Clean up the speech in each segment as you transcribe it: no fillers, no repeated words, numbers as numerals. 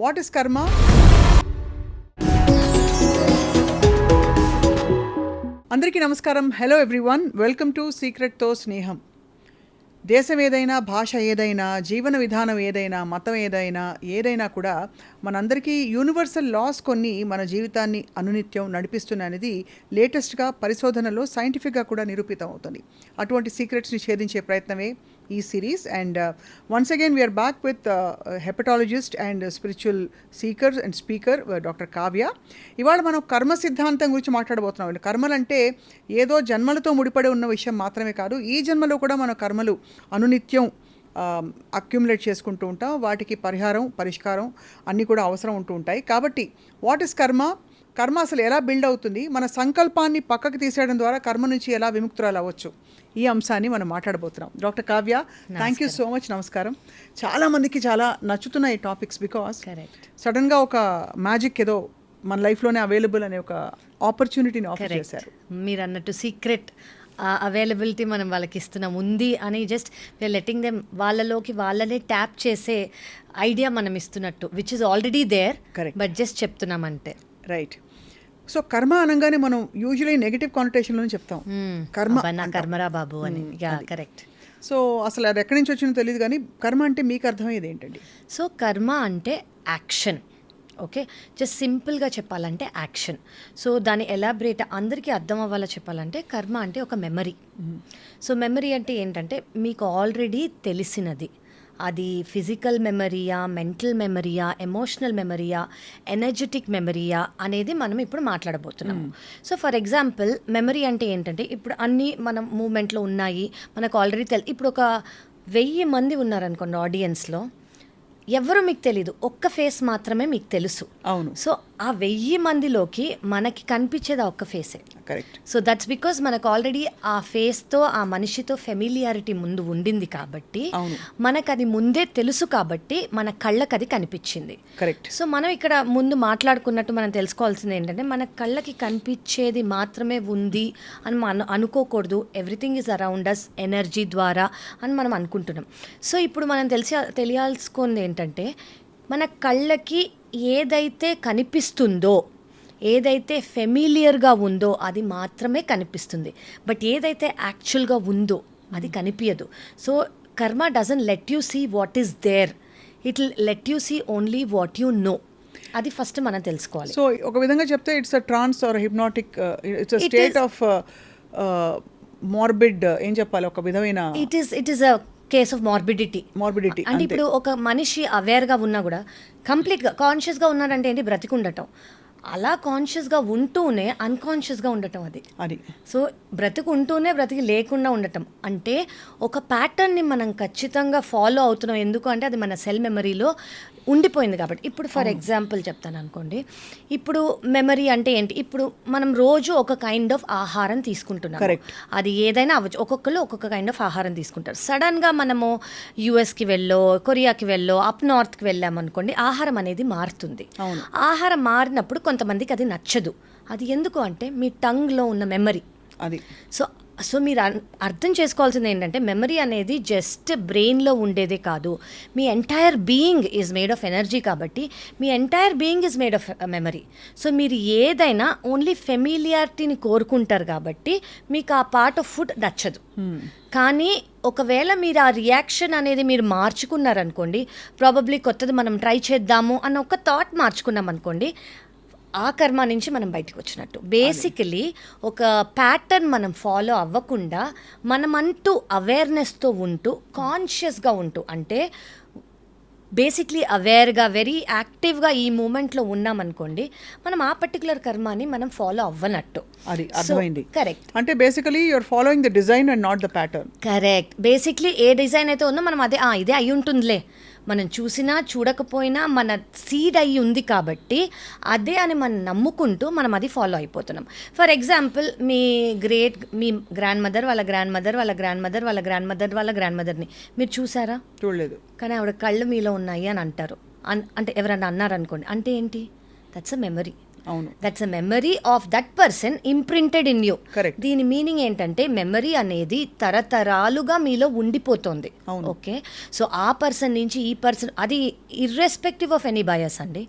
What is కర్మ? అందరికీ నమస్కారం. హలో ఎవ్రీవన్, వెల్కమ్ టు సీక్రెట్తో స్నేహం. దేశం ఏదైనా, భాష ఏదైనా, జీవన విధానం ఏదైనా, మతం ఏదైనా కూడా మనందరికీ యూనివర్సల్ లాస్ కొన్ని మన జీవితాన్ని అనునిత్యం నడిపిస్తున్నది లేటెస్ట్గా పరిశోధనలో సైంటిఫిక్గా కూడా నిరూపితం అవుతుంది. అటువంటి సీక్రెట్స్ని ఛేదించే ప్రయత్నమే ఈ సిరీస్. And once again we're back with hepatologist and spiritual seeker and speaker doctor Kavya. ఇవాళ మనం కర్మ సిద్ధాంతం గురించి మాట్లాడబోతున్నాం. కర్మలంటే ఏదో జన్మలతో ముడిపడి ఉన్న విషయం మాత్రమే కాదు, ఈ జన్మలో కూడా మన కర్మలు అనునిత్యం అక్యుములేట్ చేసుకుంటూ ఉంటాం. వాటికి పరిష్కారం అన్నీ కూడా అవసరం ఉంటూ ఉంటాయి. కాబట్టి వాట్ ఇస్ కర్మ, కర్మ అసలు ఎలా బిల్డ్ అవుతుంది, మన సంకల్పాన్ని పక్కకు తీసేయడం ద్వారా కర్మ నుంచి ఎలా విముక్తురాలు అవ్వచ్చు, ఈ అంశాన్ని మనం మాట్లాడబోతున్నాం. Doctor Kavya, thank you so much. నమస్కారం. చాలామందికి చాలా నచ్చుతున్న ఈ టాపిక్స్ బికాస్ సడన్గా ఒక మ్యాజిక్ ఏదో మన లైఫ్లోనే అవైలబుల్ అనే ఒక ఆపర్చునిటీని ఆఫర్ చేశారు. మీరు అన్నట్టు సీక్రెట్ అవైలబిలిటీ మనం వాళ్ళకి ఇస్తున్నాం ఉంది అని జస్ట్ వీఆర్ లెటింగ్ దెమ్ వాళ్ళలోకి వాళ్ళనే ట్యాప్ చేసే ఐడియా మనం ఇస్తున్నట్టు, which is already there, but just చెప్తున్నాం అంతే. రైట్. సో కర్మ అనగానే మనం యూజువల్లీ నెగటివ్ కానిటేషన్లో చెప్తాం, కర్మరా బాబు అని. కరెక్ట్. సో అసలు అది ఎక్కడి నుంచి వచ్చిందో తెలియదు, కానీ కర్మ అంటే మీకు అర్థమయ్యేది ఏంటండి? సో కర్మ అంటే యాక్షన్. ఓకే, జస్ట్ సింపుల్గా చెప్పాలంటే యాక్షన్. సో దాన్ని ఎలాబరేట్ అందరికీ అర్థం అవ్వాలో చెప్పాలంటే కర్మ అంటే ఒక మెమరీ. సో మెమరీ అంటే ఏంటంటే మీకు ఆల్రెడీ తెలిసినది, అది ఫిజికల్ మెమరీయా, మెంటల్ మెమరీయా, ఎమోషనల్ మెమరీయా, ఎనర్జెటిక్ మెమరీయా అనేది మనం ఇప్పుడు మాట్లాడబోతున్నాము. సో ఫర్ ఎగ్జాంపుల్ మెమరీ అంటే ఏంటంటే ఇప్పుడు అన్నీ మనం మూమెంట్లో ఉన్నాయి, మనకు ఆల్రెడీ ఇప్పుడు ఒక 1000 మంది ఉన్నారనుకోండి ఆడియన్స్లో, ఎవరు మీకు తెలీదు, ఒక్క ఫేస్ మాత్రమే మీకు తెలుసు. అవును. సో ఆ 1000 మందిలోకి మనకి కనిపించేది ఆ ఒక్క ఫేసే. కరెక్ట్. సో దట్స్ బికాజ్ మనకు ఆల్రెడీ ఆ ఫేస్తో ఆ మనిషితో ఫెమిలియారిటీ ముందు ఉండింది కాబట్టి, మనకు అది ముందే తెలుసు కాబట్టి మన కళ్ళకి అది కనిపించింది. కరెక్ట్. సో మనం ఇక్కడ ముందు మాట్లాడుకున్నట్టు మనం తెలుసుకోవాల్సింది ఏంటంటే మన కళ్ళకి కనిపించేది మాత్రమే ఉంది అని మనం అనుకోకూడదు. Everything is around us energy ద్వారా అని మనం అనుకుంటున్నాం. సో ఇప్పుడు మనం తెలియాల్సుకుంది ఏంటంటే మన కళ్ళకి ఏదైతే కనిపిస్తుందో, ఏదైతే ఫెమిలియర్గా ఉందో అది మాత్రమే కనిపిస్తుంది. బట్ ఏదైతే యాక్చువల్గా ఉందో అది కనిపించదు. So karma doesn't let you see what is there, it will let you see only what you know. అది ఫస్ట్ మనం తెలుసుకోవాలి. సో ఒక విధంగా చెప్తే it's a trance or hypnotic, it's a state of morbid, ఏం చెప్పాలి, ఒక విధమైన it is a case of morbidity. అంటే ఇప్పుడు ఒక మనిషి అవేర్గా ఉన్నా కూడా కంప్లీట్గా కాన్షియస్గా ఉన్నాడంటే ఏంటి, బ్రతికుండటం. అలా కాన్షియస్గా ఉంటూనే అన్కాన్షియస్గా ఉండటం అది. సో బ్రతికుంటూనే బ్రతికి లేకుండా ఉండటం అంటే ఒక ప్యాటర్న్ని మనం ఖచ్చితంగా ఫాలో అవుతున్నాం. ఎందుకు అంటే అది మన సెల్ మెమరీలో ఉండిపోయింది కాబట్టి. ఇప్పుడు ఫర్ ఎగ్జాంపుల్ చెప్తాను అనుకోండి, ఇప్పుడు మెమరీ అంటే ఏంటి, ఇప్పుడు మనం రోజు ఒక కైండ్ ఆఫ్ ఆహారం తీసుకుంటున్నాం. అది ఏదైనా అవ్వచ్చు, ఒక్కొక్కరు ఒక్కొక్క కైండ్ ఆఫ్ ఆహారం తీసుకుంటారు. సడన్గా మనము యుఎస్కి వెళ్ళో, కొరియాకి వెళ్ళో, అప్ నార్త్కి వెళ్ళామనుకోండి, ఆహారం అనేది మారుతుంది. ఆహారం మారినప్పుడు కొంతమందికి అది నచ్చదు. అది ఎందుకు అంటే మీ టంగ్లో ఉన్న మెమరీ అది. సో మీరు అర్థం చేసుకోవాల్సింది ఏంటంటే మెమరీ అనేది జస్ట్ బ్రెయిన్లో ఉండేదే కాదు, మీ entire being is made of energy కాబట్టి మీ entire being is made of memory. So మీరు ఏదైనా ఓన్లీ ఫెమిలియారిటీని కోరుకుంటారు కాబట్టి మీకు ఆ పార్ట్ ఆఫ్ ఫుడ్ నచ్చదు. కానీ ఒకవేళ మీరు ఆ రియాక్షన్ అనేది మీరు మార్చుకున్నారనుకోండి, ప్రాబబ్లీ కొత్తది మనం ట్రై చేద్దాము అన్న ఒక థాట్ మార్చుకున్నాం అనుకోండి, ఆ కర్మ నుంచి మనం బయటకు వచ్చినట్టు. బేసికలీ ఒక ప్యాటర్న్ మనం ఫాలో అవ్వకుండా మనమంటూ అవేర్నెస్తో ఉంటూ కాన్షియస్గా ఉంటూ, అంటే బేసిక్లీ అవేర్గా వెరీ యాక్టివ్గా ఈ మూమెంట్లో ఉన్నామనుకోండి, మనం ఆ పర్టికులర్ కర్మాని మనం ఫాలో అవ్వనట్టు. అది అర్థమైంది. కరెక్ట్. అంటే basically you're following the design and not the pattern. Correct. Basically ఏ డిజైన్ అయితే ఉందో మనం అదే ఇదే అయి ఉంటుందిలే, మనం చూసినా చూడకపోయినా మన సీడ్ అయ్యి ఉంది కాబట్టి అదే అని మనం నమ్ముకుంటూ మనం అది ఫాలో అయిపోతున్నాం. For example me grand mother వాళ్ళ గ్రాండ్ మదర్ వాళ్ళ గ్రాండ్ మదర్ వాళ్ళ గ్రాండ్ మదర్ వాళ్ళ గ్రాండ్ మదర్ని మీరు చూసారా? చూడలేదు. కానీ ఆవిడ కళ్ళు మీలో ఉన్నాయి అని అంటారు. అంటే ఎవరన్నా అన్నారనుకోండి, అంటే ఏంటి, దట్స్ అ మెమరీ. అవును. That's a memory of that person imprinted in you. Correct. దీని మీనింగ్ ఏంటంటే మెమరీ అనేది తరతరాలుగా మీలో ఉండిపోతుంది. అవును. ఓకే, సో ఆ పర్సన్ నుంచి ఈ పర్సన్, అది ఇర్రెస్పెక్టివ్ ఆఫ్ ఎనీ బయస్ అండి.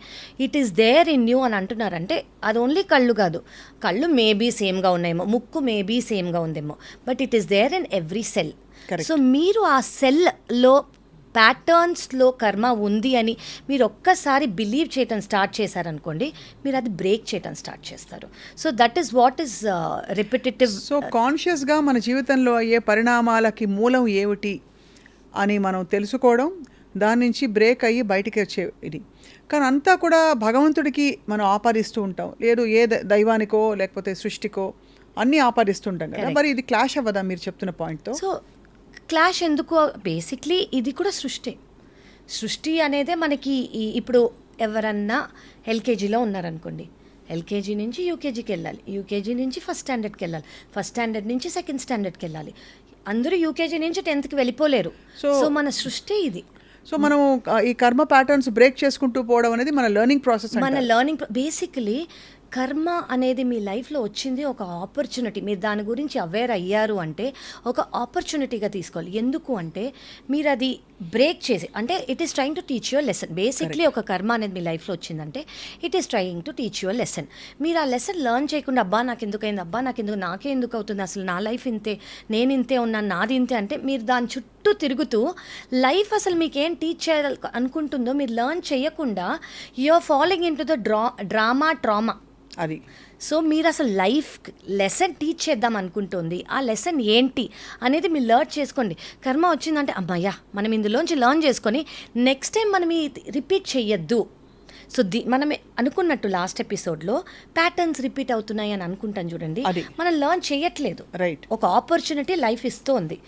It is there in you అని అంటున్నారంటే అది ఓన్లీ కళ్ళు కాదు, కళ్ళు మేబీ సేమ్గా ఉన్నాయేమో, ముక్కు మేబీ సేమ్గా ఉందేమో, but it is there in every cell. Correct. So మీరు ఆ సెల్లో ప్యాటర్న్స్లో కర్మ ఉంది అని మీరు ఒక్కసారి బిలీవ్ చేయటం స్టార్ట్ చేశారనుకోండి, మీరు అది బ్రేక్ చేయటం స్టార్ట్ చేస్తారు. So that is what is repetitive. So కాన్షియస్గా మన జీవితంలో అయ్యే పరిణామాలకి మూలం ఏమిటి అని మనం తెలుసుకోవడం, దాని నుంచి బ్రేక్ అయ్యి బయటికి వచ్చే ఇది. కానీ అంతా కూడా భగవంతుడికి మనం ఆపాదిస్తూ ఉంటాం, లేదు ఏ దైవానికో లేకపోతే సృష్టికో అన్నీ ఆపాదిస్తుంటాం కదా. Correct. మరి ఇది క్లాష్ అవ్వదా మీరు చెప్తున్న పాయింట్తో? సో క్లాష్ ఎందుకు? బేసిక్లీ ఇది కూడా సృష్టి అనేదే మనకి ఇప్పుడు ఎవరన్నా ఎల్కేజీలో ఉన్నారనుకోండి, ఎల్కేజీ నుంచి యూకేజీకి వెళ్ళాలి, యూకేజీ నుంచి ఫస్ట్ స్టాండర్డ్కి వెళ్ళాలి, ఫస్ట్ స్టాండర్డ్ నుంచి సెకండ్ స్టాండర్డ్కి వెళ్ళాలి. అందరూ యూకేజీ నుంచి 10th వెళ్ళిపోలేరు. సో మన సృష్టి ఇది. సో మనం ఈ కర్మ ప్యాటర్న్స్ బ్రేక్ చేసుకుంటూ పోవడం అనేది మన లెర్నింగ్ ప్రాసెస్. మన లెర్నింగ్ బేసికలీ కర్మ అనేది మీ లైఫ్లో వచ్చింది ఒక ఆపర్చునిటీ. మీరు దాని గురించి అవేర్ అయ్యారు అంటే ఒక ఆపర్చునిటీగా తీసుకోవాలి. ఎందుకు అంటే మీరు అది బ్రేక్ చేసి, అంటే it is trying to teach your lesson. Basically ఒక కర్మ అనేది మీ లైఫ్లో వచ్చిందంటే it is trying to teach your lesson. మీరు ఆ లెసన్ లెర్న్ చేయకుండా అబ్బా నాకు ఎందుకు అయింది, అబ్బా నాకే ఎందుకు అవుతుంది, అసలు నా లైఫ్ ఇంతే, నేను ఇంతే ఉన్నాను, నాది ఇంతే అంటే మీరు దాని చుట్టూ తిరుగుతూ లైఫ్ అసలు మీకేం టీచ్ చేయాలి అనుకుంటుందో మీరు లెర్న్ చేయకుండా you are following into the trauma అది. సో మీరు అసలు లైఫ్ లెసన్ టీచ్ చేద్దాం అనుకుంటుంది, ఆ లెసన్ ఏంటి అనేది మీరు లెర్న్ చేసుకోండి. కర్మ వచ్చిందంటే అమ్మయ్యా మనం ఇందులోంచి లెర్న్ చేసుకొని నెక్స్ట్ టైం మనం రిపీట్ చెయ్యొద్దు. సో మనం అనుకున్నట్టు లాస్ట్ ఎపిసోడ్లో ప్యాటర్న్స్ రిపీట్ అవుతున్నాయి అని అనుకుంటాం చూడండి, మనం లెర్న్ చేయట్లేదు. రైట్. ఒక ఆపర్చునిటీ లైఫ్ ఇస్తోంది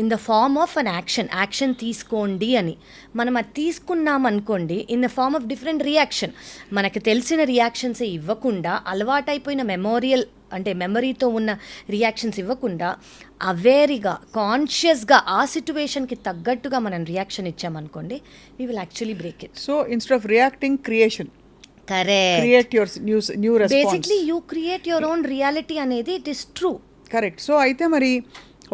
in the form of an action తీసుకోండి అని. మనం అది తీసుకున్నాం అనుకోండి in the form of different reaction. మనకి తెలిసిన రియాక్షన్సే ఇవ్వకుండా, అలవాటైపోయిన మెమరీతో ఉన్న రియాక్షన్స్ ఇవ్వకుండా అవేర్గా కాన్షియస్గా ఆ సిచ్యువేషన్కి తగ్గట్టుగా మనం రియాక్షన్ ఇచ్చామనుకోండి, we will actually break it. So instead of reacting, creation. Correct. Create your new response. Basically you create your own reality అనేది it is true. Correct. So అయితే మరి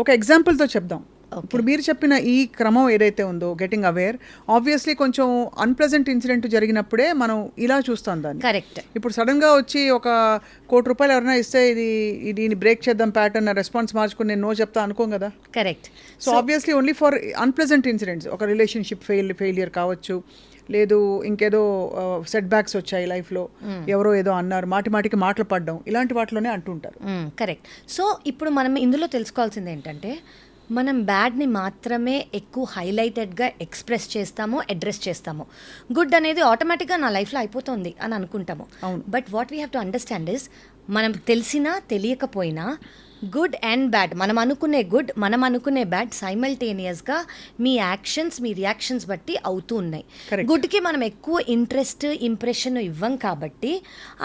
ఒక ఎగ్జాంపుల్తో చెప్దాం. ఇప్పుడు మీరు చెప్పిన ఈ క్రమం ఏదైతే ఉందో, గెటింగ్ అవేర్, ఆబ్వియస్లీ కొంచెం అన్ప్లెజెంట్ ఇన్సిడెంట్ జరిగినప్పుడే మనం ఇలా చూస్తాం దాన్ని. కరెక్ట్. ఇప్పుడు సడన్గా వచ్చి ఒక ₹1 కోటి ఎవరైనా ఇస్తే దీన్ని బ్రేక్ చేద్దాం ప్యాటర్న్, రెస్పాన్స్ మార్చుకుని నేను నో చెప్తా అనుకోం కదా. Correct. So obviously only for unpleasant incidents, ఒక రిలేషన్షిప్ ఫెయిలియర్ కావచ్చు, లేదు ఇంకేదో సెట్ బ్యాక్స్ వచ్చాయి లైఫ్లో, ఎవరో ఏదో అన్నారు, మాటికి మాటలు పడ్డం, ఇలాంటి వాటిలోనే అంటుంటారు. కరెక్ట్. సో ఇప్పుడు మనం ఇందులో తెలుసుకోవాల్సింది ఏంటంటే మనం బ్యాడ్ని మాత్రమే ఎక్కువ హైలైటెడ్గా ఎక్స్ప్రెస్ చేస్తాము, అడ్రస్ చేస్తాము. గుడ్ అనేది ఆటోమేటిక్గా నా లైఫ్లో అయిపోతుంది అని అనుకుంటాము. But what we have to understand is, మనం తెలిసినా తెలియకపోయినా గుడ్ అండ్ బ్యాడ్, మనం అనుకునే గుడ్, మనం అనుకునే బ్యాడ్ సైమల్టేనియస్గా మీ యాక్షన్స్, మీ రియాక్షన్స్ బట్టి అవుతూ ఉన్నాయి. గుడ్కి మనం ఎక్కువ ఇంట్రెస్ట్, ఇంప్రెషన్ ఇవ్వం కాబట్టి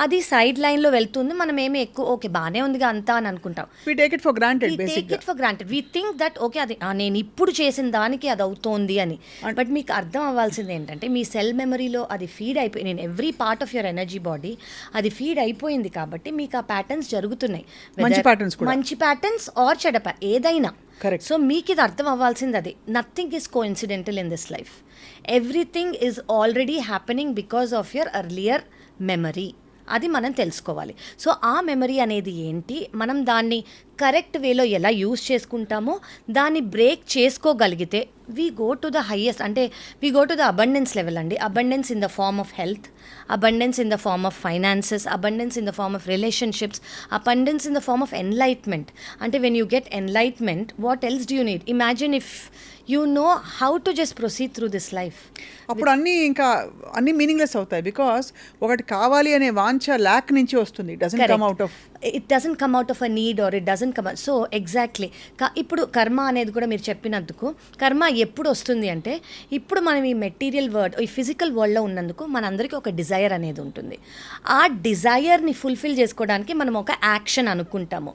అది సైడ్ లైన్లో వెళ్తుంది. మనం ఏమి ఎక్కువ ఓకే బాగానే ఉందిగా అంతా అని అనుకుంటాం. We take it for granted. We think that okay అది నేను ఇప్పుడు చేసిన దానికి అది అవుతోంది అని. బట్ మీకు అర్థం అవ్వాల్సింది ఏంటంటే మీ సెల్ మెమరీలో అది ఫీడ్ అయిపోయి, నేను every part of your energy body అది ఫీడ్ అయిపోయింది కాబట్టి మీకు ఆ ప్యాటర్న్స్ జరుగుతున్నాయి. మంచి ప్యాటర్న్స్ ఆర్ చెడ ఏదైనా. Correct. సో మీకు ఇది అర్థం అవ్వాల్సింది అది. Nothing is coincidental in this life. Everything is already happening because of your earlier memory. అది మనం తెలుసుకోవాలి. సో ఆ మెమరీ అనేది ఏంటి, మనం దాన్ని కరెక్ట్ వేలో ఎలా యూజ్ చేసుకుంటామో దాన్ని బ్రేక్ చేసుకోగలిగితే we go to the highest, అంటే we go to the abundance level అండి. Abundance in the form of health, abundance in the form of finances, abundance in the form of relationships, abundance in the form of enlightenment. Ante when you get enlightenment, what else do you need? Imagine if you know how to just proceed through this life. అప్పుడు అన్ని meaningless అవుతాయి. Because ఒకటి కావాలి అనే వాంఛ lack నుంచి వస్తుంది. It doesn't come out of a need or it doesn't come. So exactly ఇప్పుడు కర్మ అనేది కూడా మీరు చెప్పినందుకు, కర్మ ఎప్పుడు వస్తుంది అంటే ఇప్పుడు మనం ఈ మెటీరియల్ వరల్డ్, ఈ ఫిజికల్ వరల్డ్లో ఉన్నందుకు మనందరికీ ఒక డిజైర్ అనేది ఉంటుంది. ఆ డిజైర్ని ఫుల్ఫిల్ చేసుకోవడానికి మనం ఒక యాక్షన్ అనుకుంటాము.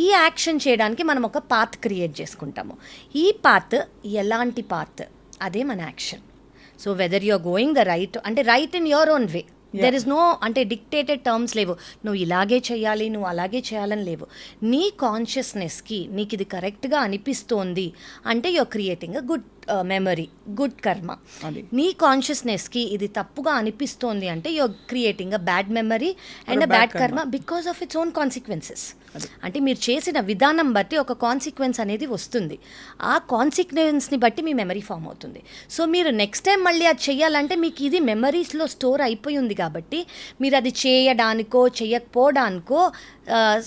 ఈ యాక్షన్ చేయడానికి మనం ఒక పాత్ క్రియేట్ చేసుకుంటాము. ఈ పాత్ ఎలాంటి పాత్, అదే మన action. So whether you are going the right, అంటే right in your own way. There is no అంటే డిక్టేటెడ్ టర్మ్స్ లేవు, నువ్వు ఇలాగే చేయాలి, నువ్వు అలాగే చేయాలని లేవు. నీ కాన్షియస్నెస్కి నీకు ఇది కరెక్ట్గా అనిపిస్తోంది అంటే you're creating a good memory, good karma. నీ కాన్షియస్నెస్కి ఇది తప్పుగా అనిపిస్తోంది అంటే you're creating a bad memory and a bad karma because of its own consequences. అంటే మీరు చేసిన విధానం బట్టి ఒక కాన్సిక్వెన్స్ అనేది వస్తుంది, ఆ కాన్సిక్వెన్స్ని బట్టి మీ మెమరీ ఫామ్ అవుతుంది. సో మీరు నెక్స్ట్ టైం మళ్ళీ అది చేయాలంటే మీకు ఇది మెమరీస్లో స్టోర్ అయిపోయి ఉంది కాబట్టి మీరు అది చేయడానికో చేయకపోవడానికో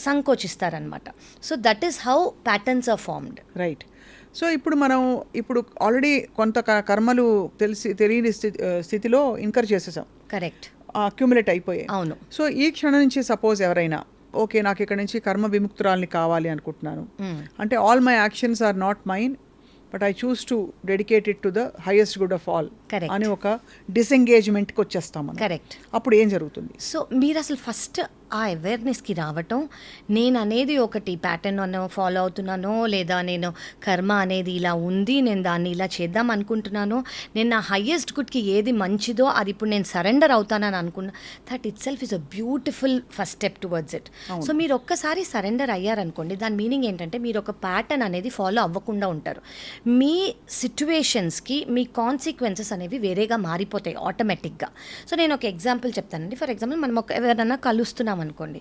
సంకోచిస్తారనమాట. So that is how patterns are formed. Right. So మనం ఆల్రెడీ కొంత కర్మలు తెలియని స్థితిలో ఇన్కర్ చేసేసాం. కరెక్ట్. అక్యుములేట్ అయిపోయాయి. అవును. సో ఈ క్షణం నుంచి సపోజ్ ఎవరైనా ఓకే నాకు ఇక్కడ నుంచి కర్మ విముక్తురాల్ని కావాలి అనుకుంటున్నాను అంటే all my actions are not mine but I choose to dedicate it to the highest good of all అని ఒక డిసెంగేజ్మెంట్కి వచ్చేస్తాం మనం. కరెక్ట్. అప్పుడు ఏం జరుగుతుంది? సో మీరు అసలు ఫస్ట్ ఆ అవేర్నెస్కి రావటం, నేను అనేది ఒకటి ప్యాటర్న్ అన్న ఫాలో అవుతున్నానో లేదా నేను కర్మ అనేది ఇలా ఉంది, నేను దాన్ని ఇలా చేద్దాం అనుకుంటున్నానో, నేను నా హయ్యెస్ట్ గుడ్కి ఏది మంచిదో అది ఇప్పుడు నేను సరెండర్ అవుతానని అనుకున్నా, that it self is a beautiful first step towards it. So మీరు ఒక్కసారి సరెండర్ అయ్యారనుకోండి, దాని మీనింగ్ ఏంటంటే మీరు ఒక ప్యాటర్న్ అనేది ఫాలో అవ్వకుండా ఉంటారు. మీ సిచ్యువేషన్స్కి మీ కాన్సిక్వెన్సెస్ అనేవి వేరేగా మారిపోతాయి ఆటోమేటిక్గా. సో నేను ఒక ఎగ్జాంపుల్ చెప్తానండి. ఫర్ ఎగ్జాంపుల్ మనం ఎవరైనా కలుస్తున్నాం అనుకోండి,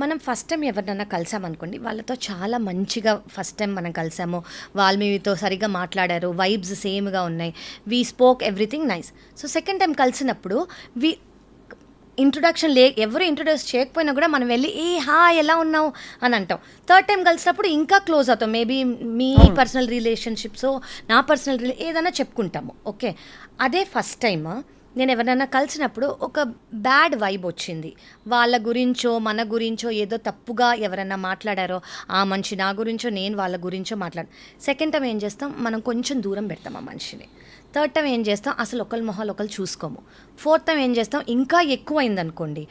మనం ఫస్ట్ టైం ఎవరినైనా కలిసామనుకోండి, వాళ్ళతో చాలా మంచిగా ఫస్ట్ టైం మనం కలిసాము, వాళ్ళు మీతో సరిగ్గా మాట్లాడారు, వైబ్స్ సేమ్గా ఉన్నాయి, we spoke everything nice. So second time కలిసినప్పుడు ఇంట్రొడక్షన్ ఎవరు ఇంట్రొడ్యూస్ చేయకపోయినా కూడా మనం వెళ్ళి ఎలా ఉన్నావు అని అంటాం. థర్డ్ టైం కలిసినప్పుడు ఇంకా క్లోజ్ అవుతాం, మేబీ మీ పర్సనల్ రిలేషన్షిప్స్, నా పర్సనల్ ఏదైనా చెప్పుకుంటాము. ఓకే, అదే ఫస్ట్ టైం నేను ఎవరైనా కలిసినప్పుడు ఒక బ్యాడ్ వైబ్ వచ్చింది, వాళ్ళ గురించో మన గురించో ఏదో తప్పుగా ఎవరైనా మాట్లాడారో, ఆ మనిషి నా గురించో నేను వాళ్ళ గురించో సెకండ్ టైం ఏం చేస్తాం, మనం కొంచెం దూరం పెడతాం ఆ మనిషిని. థర్డ్ టైం ఏం చేస్తాం, అసలు ఒకరి మొహాలు ఒకరు చూసుకోము. ఫోర్త్ టైం ఏం చేస్తాం, ఇంకా ఎక్కువ అయిందనుకోండి,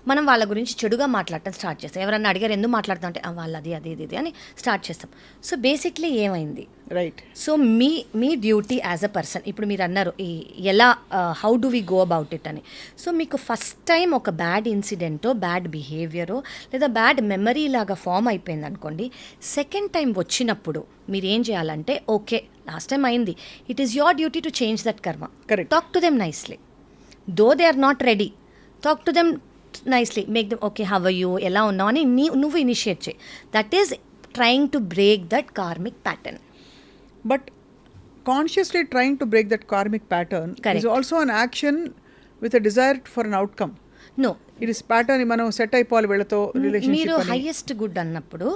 మనం వాళ్ళ గురించి చెడుగా మాట్లాడటం స్టార్ట్ చేస్తాం. ఎవరన్నా అడిగారు ఎందుకు మాట్లాడతాం అంటే వాళ్ళు అది అని స్టార్ట్ చేస్తాం. సో బేసిక్లీ ఏమైంది, రైట్. సో మీ డ్యూటీ యాజ్ అ పర్సన్, ఇప్పుడు మీరు అన్నారు ఎలా how do we go about it అని. సో మీకు ఫస్ట్ టైం ఒక బ్యాడ్ ఇన్సిడెంటో బ్యాడ్ బిహేవియరో లేదా బ్యాడ్ మెమరీ లాగా ఫామ్ అయిపోయింది అనుకోండి, సెకండ్ టైం వచ్చినప్పుడు మీరు ఏం చేయాలంటే, ఓకే లాస్ట్ టైం అయింది, it is your duty to change that karma. Correct. Talk to them nicely, though they are not ready, talk to them nicely, make them okay how are you, ఎలా ఉన్నావు అని నువ్వు initiate చేయి. That is trying to break that karmic pattern. But consciously trying to break that karmic pattern Correct. is also an action with a desire for an outcome. No. It is pattern మనం set అయిపోవాలి వీళ్ళతో మీరు relationship అని. Highest good అన్నప్పుడు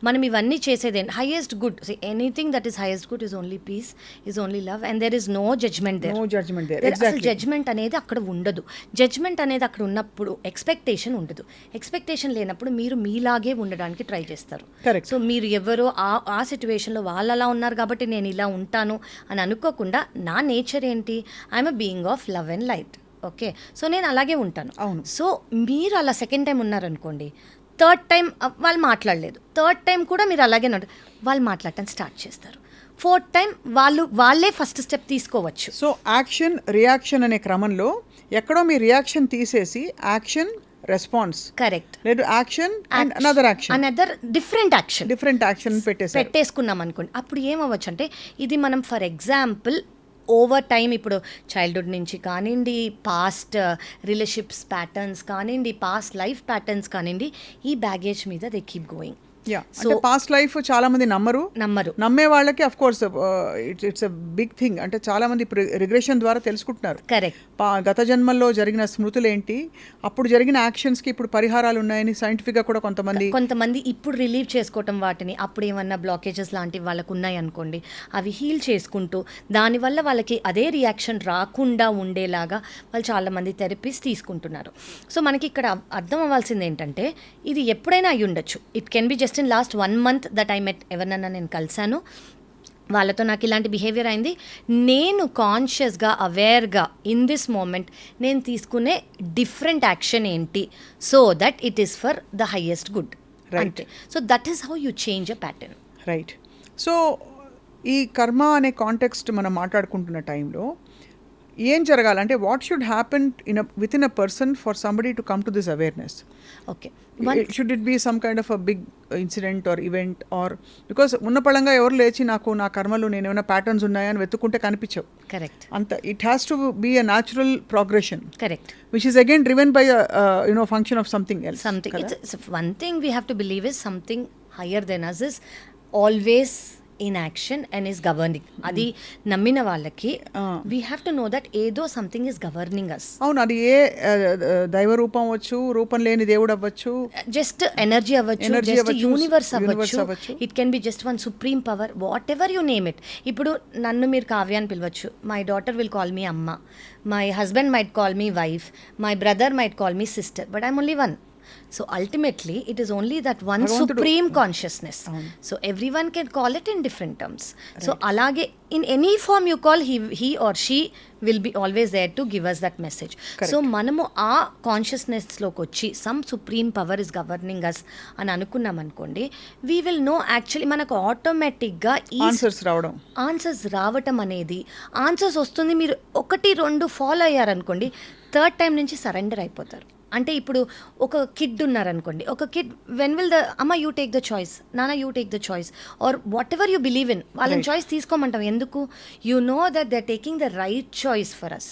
మనం ఇవన్నీ చేసేది highest good, anything that is highest good is only peace, is only love and there is no judgment there. No judgment there. అసలు Exactly. జడ్జ్మెంట్ అనేది అక్కడ ఉండదు. జడ్జ్మెంట్ అనేది అక్కడ ఉన్నప్పుడు ఎక్స్పెక్టేషన్ ఉండదు. ఎక్స్పెక్టేషన్ లేనప్పుడు మీరు మీలాగే ఉండడానికి ట్రై చేస్తారు. Correct. సో మీరు ఎవరో ఆ సిచ్యువేషన్లో వాళ్ళు అలా ఉన్నారు కాబట్టి నేను ఇలా ఉంటాను అని అనుకోకుండా, నా నేచర్ ఏంటి, I'm a being of love and light. Okay, so నేను అలాగే ఉంటాను. అవును. సో మీరు అలా సెకండ్ టైం ఉన్నారనుకోండి, థర్డ్ టైం వాళ్ళు మాట్లాడలేదు, థర్డ్ టైం కూడా మీరు అలాగే ఉంటారు, వాళ్ళు మాట్లాడటం స్టార్ట్ చేస్తారు. ఫోర్త్ టైం వాళ్ళే ఫస్ట్ స్టెప్ తీసుకోవచ్చు. సో యాక్షన్ రియాక్షన్ అనే క్రమంలో ఎక్కడో మీ రియాక్షన్ తీసేసి యాక్షన్ రెస్పాన్స్, కరెక్ట్, లేదు action and another action, another different action పెట్టేసుకున్నాం అనుకోండి. అప్పుడు ఏమవ్వచ్చు అంటే, ఇది మనం ఫర్ ఎగ్జాంపుల్ ఓవర్ టైం ఇప్పుడు చైల్డ్హుడ్ నుంచి కానివ్వండి, పాస్ట్ రిలేషన్షిప్స్ ప్యాటర్న్స్ కానివ్వండి, పాస్ట్ లైఫ్ ప్యాటర్న్స్ కానివ్వండి, ఈ బ్యాగేజ్ మీద దే కీప్ గోయింగ్. అంటే పాస్ట్ లైఫ్ చాలా మంది నమ్మరు. నమ్మే వాళ్ళకి of course it's a big thing. అంటే చాలా మంది ఇప్పుడు రిగ్రెషన్ ద్వారా తెలుసుకుంటున్నారు. కరెక్ట్. గత జన్మల్లో జరిగిన స్మృతులు ఏంటి, అప్పుడు జరిగిన యాక్షన్స్ కి ఇప్పుడు పరిహారాలు ఉన్నాయని సైంటిఫిక్ గా కూడా కొంతమంది ఇప్పుడు రిలీవ్ చేసుకోవటం, వాటిని అప్పుడు ఏమన్నా బ్లాకేజెస్ లాంటివి వాళ్ళకు ఉన్నాయి అనుకోండి, అవి హీల్ చేసుకుంటూ దానివల్ల వాళ్ళకి అదే రియాక్షన్ రాకుండా ఉండేలాగా వాళ్ళు చాలామంది థెరపీస్ తీసుకుంటున్నారు. సో మనకి ఇక్కడ అర్థం అవ్వాల్సింది ఏంటంటే, ఇది ఎప్పుడైనా అయ్యి ఉండొచ్చు. It can be just in last 1 month that I met, ఎవరినన్నా నేను కలిసాను, వాళ్ళతో నాకు ఇలాంటి బిహేవియర్ అయింది, నేను కాన్షియస్గా అవేర్గా ఇన్ దిస్ మూమెంట్ నేను తీసుకునే డిఫరెంట్ యాక్షన్ ఏంటి, so that it is for the highest good. Right. So that is how you change a pattern. Right. So ఈ కర్మ అనే కాంటెక్స్ట్ మనం మాట్లాడుకుంటున్న టైంలో ఏం జరగాలంటే what should happen within a person for somebody to come to this awareness? Okay, should it be some kind of a big incident or event or because ఉన్న పళంగా ఎవరు లేచి నాకు నా కర్మలు నేను ఏమైనా ప్యాటర్న్స్ ఉన్నాయని వెతుక్కుంటే కనిపించవు. కరెక్ట్, అంత it has to be a natural progression correct. which is again driven by a function of something else. Something. It's one thing we have to believe is something higher than us is always in action and is governing. అది నమ్మిన వాళ్ళకి we have to know that ఏదో something is governing us. అవును, అది ఏ దైవ రూపం అవ్వచ్చు, రూపం లేని దేవుడు అవ్వచ్చు, జస్ట్ ఎనర్జీ అవ్వచ్చు, జస్ట్ యూనివర్స్ అవ్వచ్చు, it can be just one supreme power, whatever you name it. ఇప్పుడు నన్ను మీరు కావ్య అని పిలవచ్చు, my daughter will call me అమ్మ, my husband might call me wife, my brother might call me sister, but I'm only one. So ultimately it is only that one supreme consciousness. So everyone can call it in different terms. Right. So alage in any form you call, he or she will be always there to give us that message. Correct. So manamu aa consciousness loki vachi some supreme power is governing us ani anukunnam ankondi, we will know actually manaku automatic ga answers రావటం అనేది, answers వస్తుంది, మీరు ఒకటి రెండు follow అయ్యారనుకోండి, third time నుంచి surrender అయిపోతారు. అంటే ఇప్పుడు ఒక కిడ్ ఉన్నారనుకోండి, ఒక కిడ్ వెన్ విల్ ద అమ్మ యూ టేక్ ద చాయిస్, నాన్న you take the choice, or whatever you believe in, వాళ్ళని చాయిస్ తీసుకోమంటాం. ఎందుకు? You know that they are taking the right choice for us,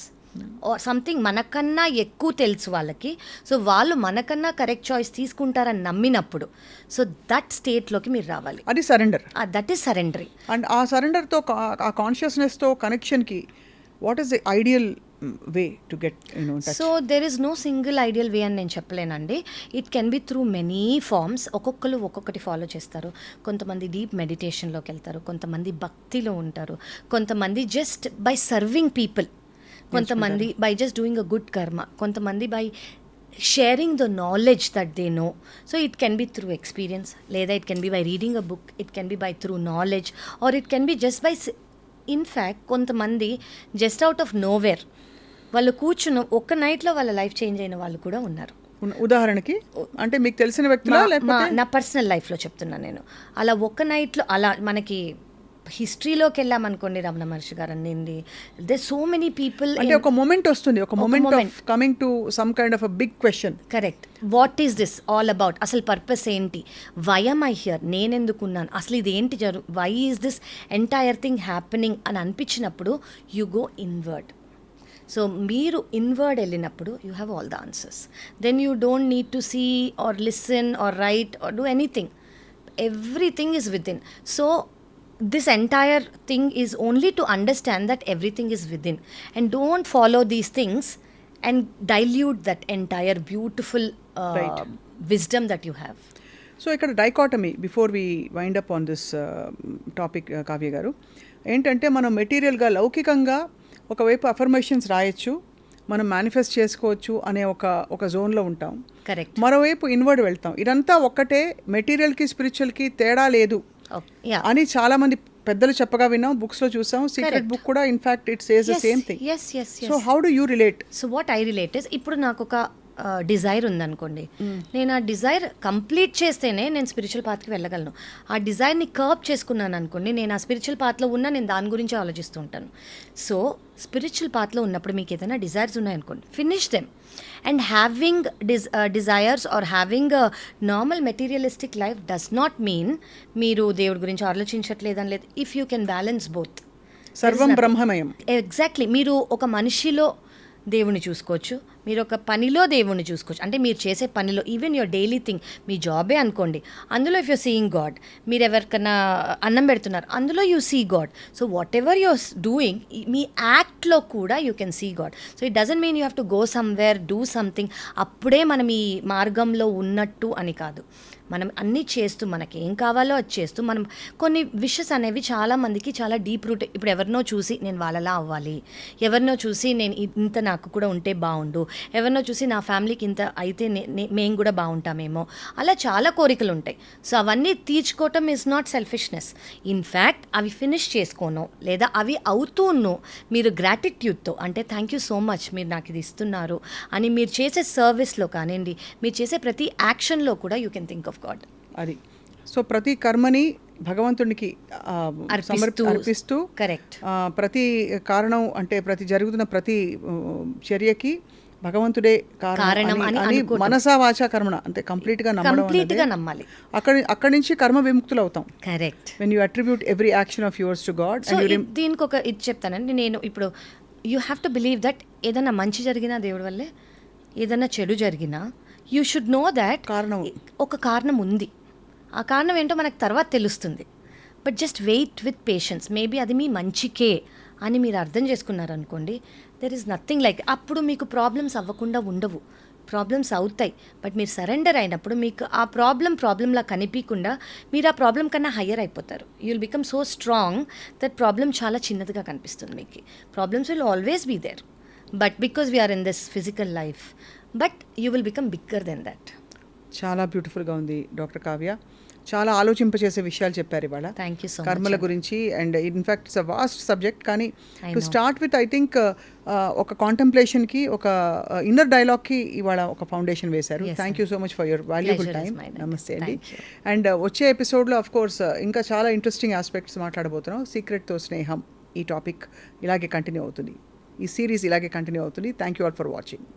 or something మనకన్నా ఎక్కువ తెలుసు వాళ్ళకి, so వాళ్ళు మనకన్నా కరెక్ట్ చాయిస్ తీసుకుంటారని నమ్మినప్పుడు, సో దట్ స్టేట్లోకి మీరు రావాలి. అది surrender, that is surrendering. And ఆ సరెండర్తో ఆ కాన్షియస్నెస్తో కనెక్షన్కి what is the ideal way to get touch? So there is no single ideal way అని నేను చెప్పలేనండి. It can be through many forms. ఒక్కొక్కరు ఒక్కొక్కటి ఫాలో చేస్తారు. కొంతమంది డీప్ మెడిటేషన్లోకి వెళ్తారు, కొంతమంది భక్తిలో ఉంటారు, కొంతమంది జస్ట్ బై సర్వింగ్ పీపుల్, కొంతమంది by just doing a good karma, కొంతమంది by sharing the knowledge that they know. So it can be through experience, లేదా it can be by reading a book, it can be by through knowledge, or it can be just by in fact కొంతమంది just out of nowhere వాళ్ళు కూర్చున్న ఒక్క నైట్లో వాళ్ళ life change అయిన వాళ్ళు కూడా ఉన్నారు. ఉదాహరణకి అంటే మీకు తెలిసిన వ్యక్తులా లేకపోతే? నా పర్సనల్ లైఫ్లో చెప్తున్నాను నేను. అలా ఒక్క నైట్లో, అలా మనకి హిస్టరీలోకి వెళ్ళామనుకోండి, రమణ మహర్షి గారు అన్నింది, దే సో మెనీ పీపుల్. అంటే ఒక మొమెంట్ వస్తుంది, ఒక moment of coming to some kind of a big question. Correct. What is this all about? అసలు పర్పస్ ఏంటి? Why am I here? నేనెందుకున్నాను? అసలు ఇది ఏంటి why is this entire thing happening అని అనిపించినప్పుడు యు గో ఇన్వర్డ్. సో మీరు inward వెళ్ళినప్పుడు you have all the answers. Then you don't need to see or listen are right or do anything. Everything is with in. So this entire thing is only to understand that everything is within, and don't follow these things and dilute that entire beautiful wisdom that you have. So ఇక్కడ dichotomy before we wind up on this topic Kavya గారు, ఏంటంటే మనం మెటీరియల్గా లౌకికంగా ఒకవైపు affirmations రాయొచ్చు, మనం manifest చేసుకోవచ్చు అనే ఒక జోన్లో ఉంటాం. కరెక్ట్. మరోవైపు ఇన్వర్డ్ వెళ్తాం. ఇదంతా ఒక్కటే, మెటీరియల్కి స్పిరిచువల్కి తేడా లేదు అని చాలా మంది పెద్దలు చెప్పగా విన్నాం, బుక్స్ లో చూసాం. సీక్రెట్ బుక్ కూడా in fact it says the same thing. So how do you relate? So what I relate is, ఇప్పుడు నాకు ఒక డిజైర్ ఉందనుకోండి, నేను ఆ డిజైర్ కంప్లీట్ చేస్తేనే నేను స్పిరిచువల్ పాత్కి వెళ్ళగలను. ఆ డిజైర్ని కర్బ్ చేసుకున్నాను అనుకోండి, నేను ఆ స్పిరిచువల్ పాత్లో ఉన్నా నేను దాని గురించి ఆలోచిస్తూ ఉంటాను. సో స్పిరిచువల్ పాత్లో ఉన్నప్పుడు మీకు ఏదైనా డిజైర్స్ ఉన్నాయనుకోండి, finish them. And having desires or having a normal materialistic life does not mean మీరు దేవుడి గురించి ఆలోచించట్లేదని లేదు. If you can balance both, సర్వం బ్రహ్మమయం. ఎగ్జాక్ట్లీ. మీరు ఒక మనిషిలో దేవుణ్ణి చూసుకోవచ్చు, మీరు ఒక పనిలో దేవుణ్ణి చూసుకోవచ్చు. అంటే మీరు చేసే పనిలో, ఈవెన్ యువర్ డైలీ థింగ్, మీ జాబే అనుకోండి, అందులో ఇఫ్ యూర్ సీయింగ్ గాడ్, మీరు ఎవరికన్నా అన్నం పెడుతున్నారు, అందులో you see God. So whatever you're doing, మీ యాక్ట్లో కూడా you can see God. So it doesn't mean you have to go somewhere, do something, అప్పుడే మనం ఈ మార్గంలో ఉన్నట్టు అని కాదు. మనం అన్నీ చేస్తూ, మనకి ఏం కావాలో అది చేస్తూ, మనం కొన్ని విషెస్ అనేవి చాలామందికి చాలా డీప్ రూట్. ఇప్పుడు ఎవరినో చూసి నేను వాళ్ళలా అవ్వాలి, ఎవరినో చూసి నేను ఇంత నాకు కూడా ఉంటే బాగుండు, ఎవరినో చూసి నా ఫ్యామిలీకి ఇంత అయితే మేము కూడా బాగుంటామేమో, అలా చాలా కోరికలు ఉంటాయి. సో అవన్నీ తీర్చుకోవటం ఈజ్ నాట్ సెల్ఫిష్నెస్. ఇన్ఫ్యాక్ట్ అవి ఫినిష్ చేసుకోను, లేదా అవి అవుతూను మీరు గ్రాటిట్యూడ్తో, అంటే థ్యాంక్ యూ సో మచ్ మీరు నాకు ఇది ఇస్తున్నారు అని మీరు చేసే సర్వీస్లో కానివ్వండి, మీరు చేసే ప్రతి యాక్షన్లో కూడా you can think of God. అది. సో ప్రతి కర్మని భగవంతునికి అర్పిస్తూ కరెక్ట్ ప్రతి కారణం అంటే ప్రతి ప్రతి చర్యకి భగవంతుడే కారణం అని అని మనసా వాచా కర్మణ అంటే కంప్లీట్గా నమ్మడం కంప్లీట్గా నమ్మాలి. అక్కడి నుంచి కర్మ విముక్తులు అవుతాం correct. When you attribute every action of yours to God. So దీనికి ఒక ఇది చెప్తానండి నేను ఇప్పుడు, you have to believe that ఏదైనా మంచి జరిగినా దేవుడి వల్లే, ఏదైనా చెడు జరిగినా యూ షుడ్ నో దాట్ కారణం ఒక కారణం ఉంది. ఆ కారణం ఏంటో మనకు తర్వాత తెలుస్తుంది. But just wait with patience. Maybe అది మీ మంచికే అని మీరు అర్థం చేసుకున్నారనుకోండి, దెర్ ఈస్ నథింగ్ లైక్, అప్పుడు మీకు ప్రాబ్లమ్స్ అవ్వకుండా ఉండవు. ప్రాబ్లమ్స్ అవుతాయి, బట్ మీరు సరెండర్ అయినప్పుడు మీకు ఆ ప్రాబ్లంలా కనిపించకుండా మీరు ఆ ప్రాబ్లం కన్నా హయ్యర్ అయిపోతారు. You will become so strong that problem చాలా చిన్నదిగా కనిపిస్తుంది మీకు. Problems will always be there, but because we are in this physical life, but you will become bigger than that. చాలా బ్యూటిఫుల్గా ఉంది డాక్టర్ కావ్య. చాలా ఆలోచింపచేసే విషయాలు చెప్పారు ఇవాళ థ్యాంక్ యూ సో మచ్. కర్మల గురించి. And in fact it's a vast subject, కానీ to start with I think ఒక కాంటెంప్లేషన్కి, ఒక ఇన్నర్ డైలాగ్కి ఇవాళ ఒక ఫౌండేషన్ వేశారు. Thank you so much for your valuable time. నమస్తే అండి. అండ్ వచ్చే ఎపిసోడ్లో ఆఫ్ కోర్స్ ఇంకా చాలా ఇంట్రెస్టింగ్ ఆస్పెక్ట్స్ మాట్లాడబోతున్నాం. సీక్రెట్తో స్నేహం ఈ టాపిక్ ఇలాగే కంటిన్యూ అవుతుంది, ఈ సిరీస్ ఇలాగే కంటిన్యూ అవుతుంది. Thank you all for watching.